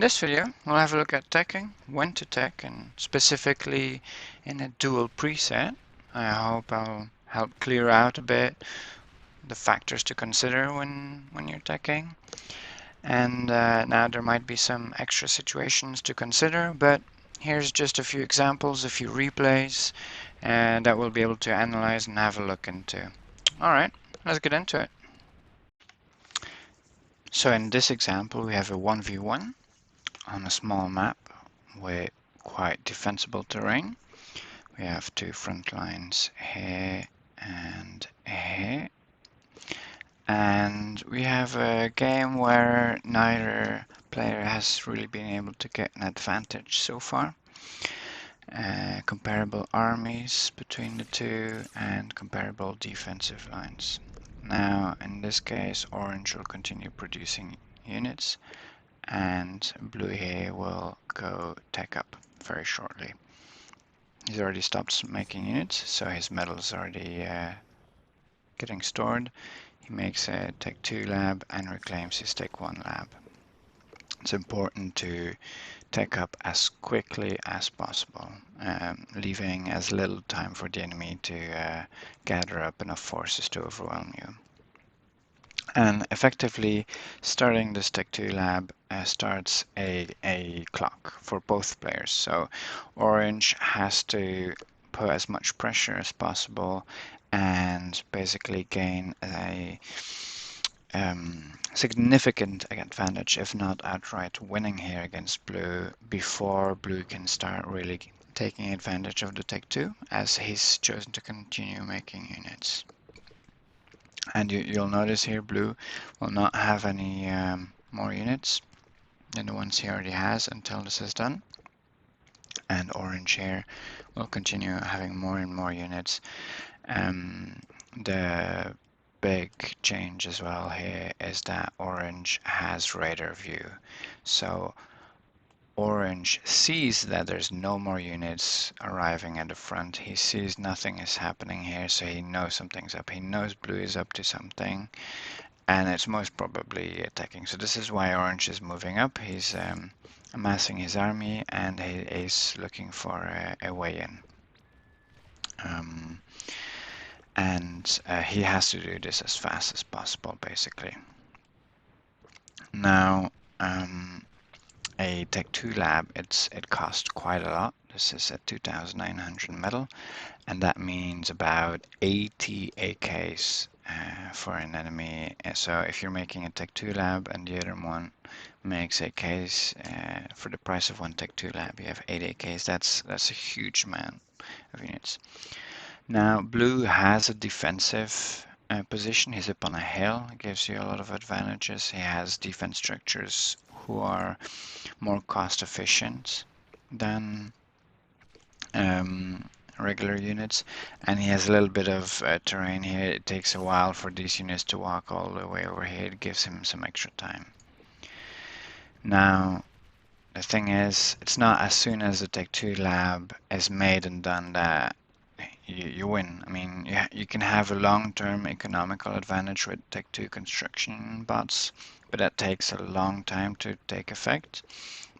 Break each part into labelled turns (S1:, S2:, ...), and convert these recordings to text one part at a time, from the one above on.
S1: this video, we'll have a look at teching, when to tech, and specifically in a dual preset. I hope I'll help clear out a bit the factors to consider when you're teching. And now there might be some extra situations to consider, but here's just a few examples, a few replays, and that we'll be able to analyze and have a look into. Alright, let's get into it. So in this example, we have a 1v1 on a small map with quite defensible terrain. We have two front lines here and here. And we have a game where neither player has really been able to get an advantage so far. Comparable armies between the two and comparable defensive lines. Now, in this case, orange will continue producing units, and blue here will go tech up very shortly. He's already stopped making units, so his metal is already getting stored. He makes a Tech 2 lab and reclaims his Tech 1 lab. It's important to tech up as quickly as possible, leaving as little time for the enemy to gather up enough forces to overwhelm you. And effectively, starting this Tech 2 lab starts a clock for both players. So orange has to put as much pressure as possible and basically gain a significant advantage, if not outright winning here against blue, before blue can start really taking advantage of the Tech 2, as he's chosen to continue making units. And you'll notice here blue will not have any more units than the ones he already has until this is done. And orange here will continue having more and more units. The big change as well here is that orange has radar view. So orange sees that there's no more units arriving at the front. He sees nothing is happening here, so he knows something's up. He knows blue is up to something, and it's most probably attacking. So this is why orange is moving up. He's amassing his army, and he is looking for a way in. And he has to do this as fast as possible, basically. Now, a Tech 2 lab, it costs quite a lot. This is at 2,900 metal, and that means about 80 AKs for an enemy. So if you're making a Tech 2 lab and the other one makes AKs, for the price of one Tech 2 lab, you have 8 AKs. That's a huge amount of units. Now, blue has a defensive position. He's up on a hill. It gives you a lot of advantages. He has defense structures who are more cost efficient than regular units, and he has a little bit of terrain here. It takes a while for these units to walk all the way over here. It gives him some extra time. Now, the thing is, it's not as soon as the Tech 2 lab is made and done that you win. I mean, you can have a long-term economical advantage with Tech 2 construction bots, but that takes a long time to take effect.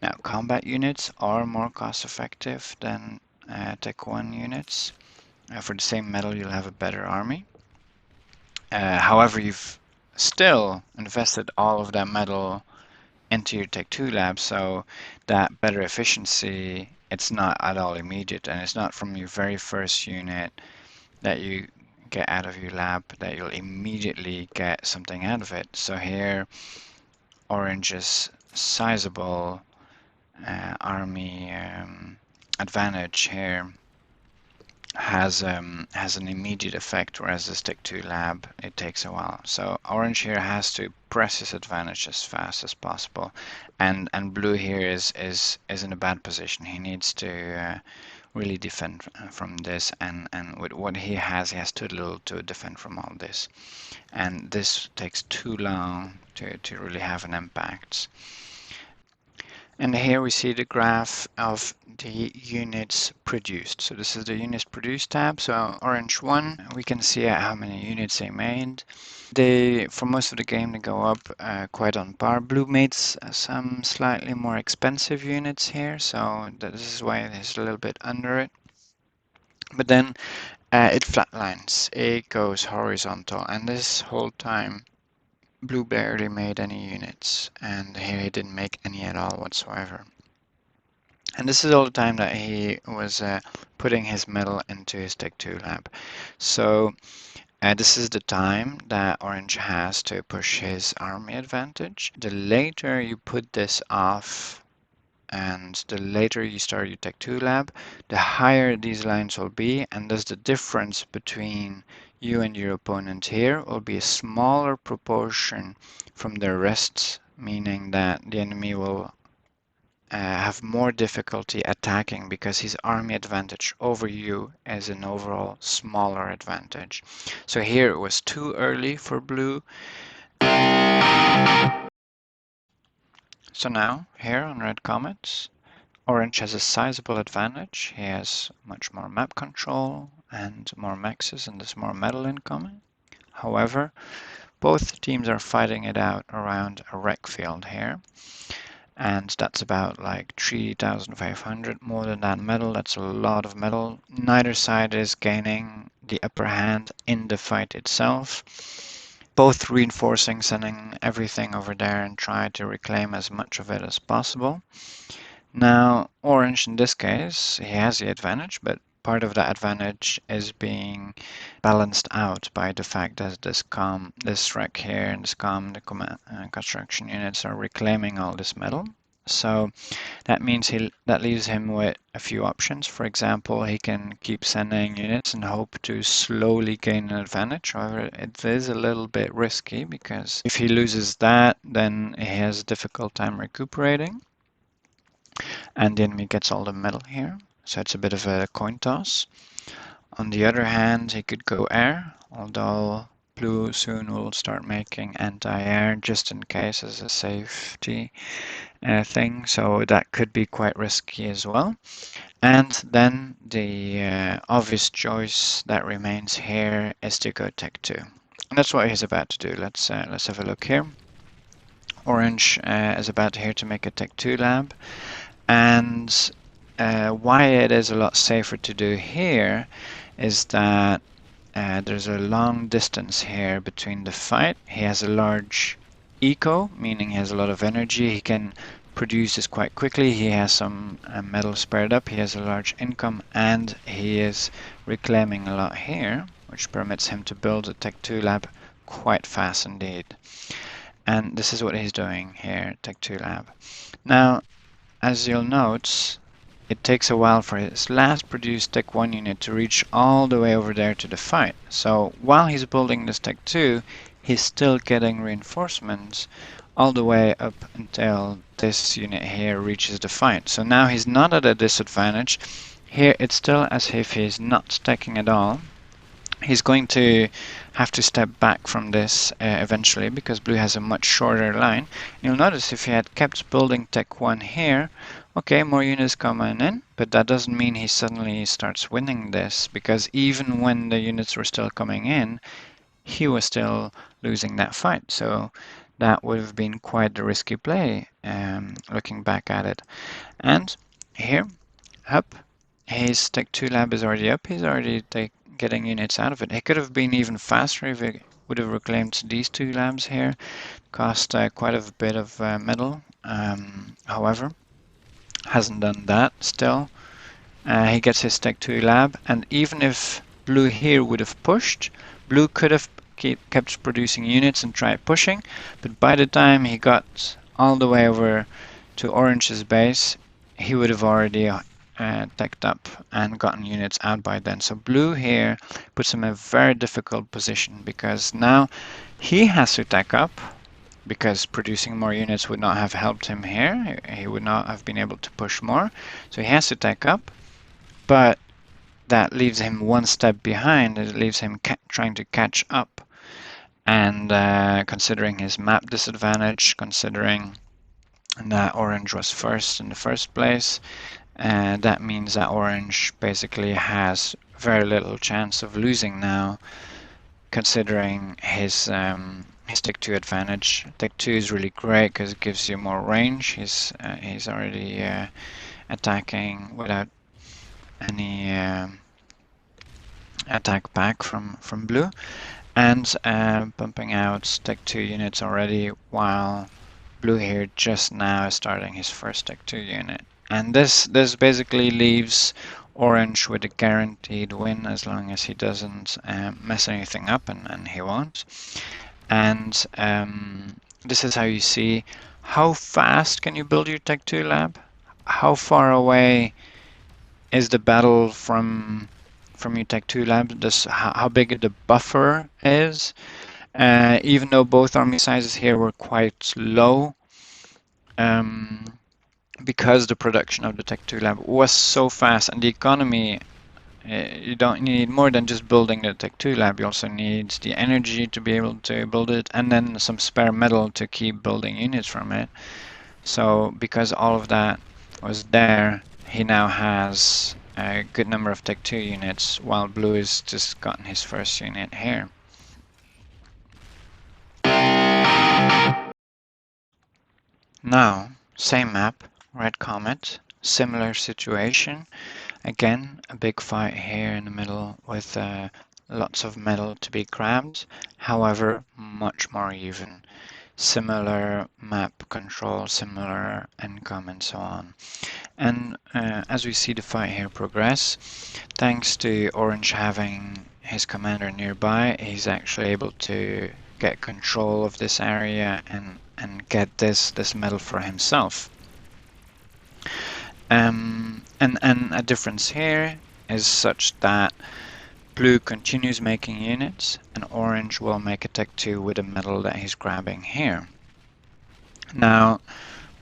S1: Now, combat units are more cost-effective than Tech 1 units. For the same metal, you'll have a better army. However, you've still invested all of that metal into your Tech 2 lab, so that better efficiency, it's not at all immediate, and it's not from your very first unit that you get out of your lab that you'll immediately get something out of it. So here, orange's sizable army advantage here has an immediate effect, whereas this Tech 2 lab, it takes a while. So orange here has to press his advantage as fast as possible, and blue here is in a bad position. He needs to really defend from this, and with what he has too little to defend from all this, and this takes too long to really have an impact. And here we see the graph of the units produced. So this is the units produced tab. So orange one, we can see how many units they made. For most of the game, they go up quite on par. Blue made some slightly more expensive units here, so this is why it's a little bit under it. But then it flatlines. It goes horizontal, and this whole time Blue barely made any units, and here he didn't make any at all whatsoever. And this is all the time that he was putting his metal into his Tech 2 lab. So this is the time that Orange has to push his army advantage. The later you put this off and the later you start your Tech 2 lab, the higher these lines will be, and thus the difference between you and your opponent here will be a smaller proportion from the rest, meaning that the enemy will have more difficulty attacking because his army advantage over you is an overall smaller advantage. So here it was too early for Blue. So now here on Red Comets, Orange has a sizable advantage. He has much more map control and more maxes, and there's more metal incoming. However, both teams are fighting it out around a wreck field here. And that's about like 3,500 more than that metal. That's a lot of metal. Neither side is gaining the upper hand in the fight itself. Both reinforcing, sending everything over there and try to reclaim as much of it as possible. Now, Orange in this case, he has the advantage, but part of that advantage is being balanced out by the fact that this wreck here and this the construction units are reclaiming all this metal. So that means that leaves him with a few options. For example, he can keep sending units and hope to slowly gain an advantage. However, it is a little bit risky because if he loses that, then he has a difficult time recuperating. And the enemy gets all the metal here. So it's a bit of a coin toss. On the other hand, he could go air, although Blue soon will start making anti-air just in case as a safety thing. So that could be quite risky as well. And then the obvious choice that remains here is to go Tech 2. And that's what he's about to do. Let's have a look here. Orange is about here to make a Tech 2 lab. And why it is a lot safer to do here is that there's a long distance here between the fight. He has a large eco, meaning he has a lot of energy. He can produce this quite quickly. He has some metal spared up. He has a large income, and he is reclaiming a lot here, which permits him to build a Tech 2 lab quite fast indeed. And this is what he's doing here, Tech 2 lab. Now, as you'll note, it takes a while for his last produced Tech 1 unit to reach all the way over there to the fight. So while he's building this Tech 2, he's still getting reinforcements all the way up until this unit here reaches the fight. So now he's not at a disadvantage. Here it's still as if he's not stacking at all. He's going to have to step back from this eventually because Blue has a much shorter line. You'll notice if he had kept building Tech 1 here, okay, more units coming in, but that doesn't mean he suddenly starts winning this, because even when the units were still coming in, he was still losing that fight. So that would have been quite a risky play, looking back at it. And here, up, his Tech 2 lab is already up. He's already getting units out of it. It could have been even faster if it would have reclaimed these 2 labs here. Cost quite a bit of metal. However, hasn't done that still. He gets his Tech 2 lab, and even if Blue here would have pushed, Blue could have kept producing units and tried pushing, but by the time he got all the way over to Orange's base, he would have already teched up and gotten units out by then. So Blue here puts him in a very difficult position because now he has to tech up, because producing more units would not have helped him here. He would not have been able to push more. So he has to tech up, but that leaves him one step behind. It leaves him trying to catch up. And considering his map disadvantage, considering and that orange was first in the first place. And that means that orange basically has very little chance of losing now, considering his Tech 2 advantage. Tech 2 is really great because it gives you more range. He's already attacking without any attack back from blue, and pumping out Tech 2 units already, while blue here just now is starting his first Tech 2 unit. And this basically leaves orange with a guaranteed win as long as he doesn't mess anything up, and he won't. And this is how you see how fast can you build your Tech 2 lab, how far away is the battle from your Tech 2 lab, how big the buffer is. Even though both army sizes here were quite low, because the production of the Tech 2 lab was so fast, and the economy, you don't need more than just building the Tech 2 lab. You also need the energy to be able to build it, and then some spare metal to keep building units from it. So because all of that was there, he now has a good number of Tech 2 units, while blue has just gotten his first unit here. Now, same map, Red Comet, similar situation. Again, a big fight here in the middle with lots of metal to be grabbed, however, much more even. Similar map control, similar income, and so on. And as we see the fight here progress, thanks to Orange having his commander nearby, he's actually able to get control of this area and get this metal for himself. And a difference here is such that blue continues making units, and orange will make a Tech 2 with a metal that he's grabbing here. Now,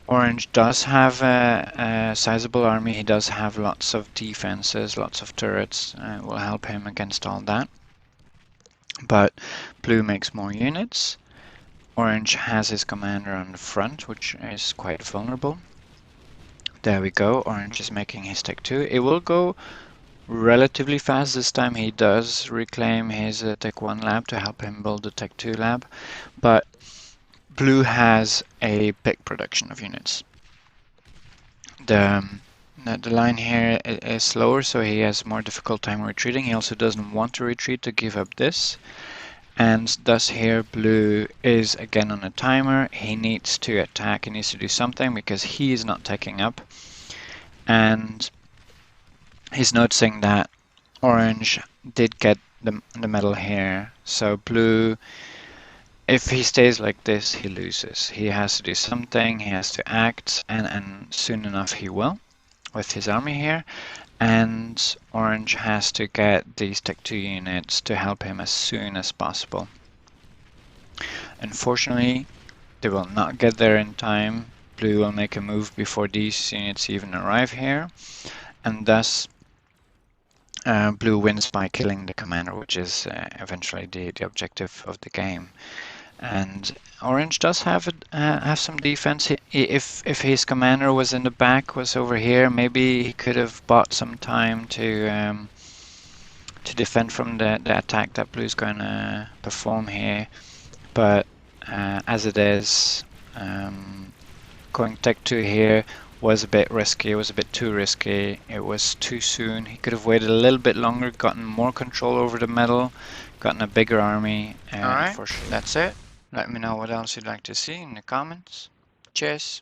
S1: orange does have a sizable army. He does have lots of defenses, lots of turrets, will help him against all that. But blue makes more units. Orange has his commander on the front, which is quite vulnerable. There we go, orange is making his Tech 2. It will go relatively fast this time. He does reclaim his Tech 1 lab to help him build the Tech 2 lab, but blue has a big production of units. The line here is slower, so he has more difficult time retreating. He also doesn't want to retreat to give up this. And thus here blue is again on a timer. He needs to attack, he needs to do something because he is not taking up. And he's noticing that orange did get the medal here. So blue, if he stays like this, he loses. He has to do something, he has to act, and soon enough he will with his army here. And orange has to get these Tech 2 units to help him as soon as possible. Unfortunately, they will not get there in time. Blue will make a move before these units even arrive here, and thus blue wins by killing the commander, which is eventually the objective of the game. And orange does have some defense. If his commander was in the back, was over here, maybe he could have bought some time to defend from the attack that blue's going to perform here. But as it is, going Tech 2 here was a bit risky. It was a bit too risky. It was too soon. He could have waited a little bit longer, gotten more control over the metal, gotten a bigger army. Alright, that's it. Let me know what else you'd like to see in the comments. Cheers.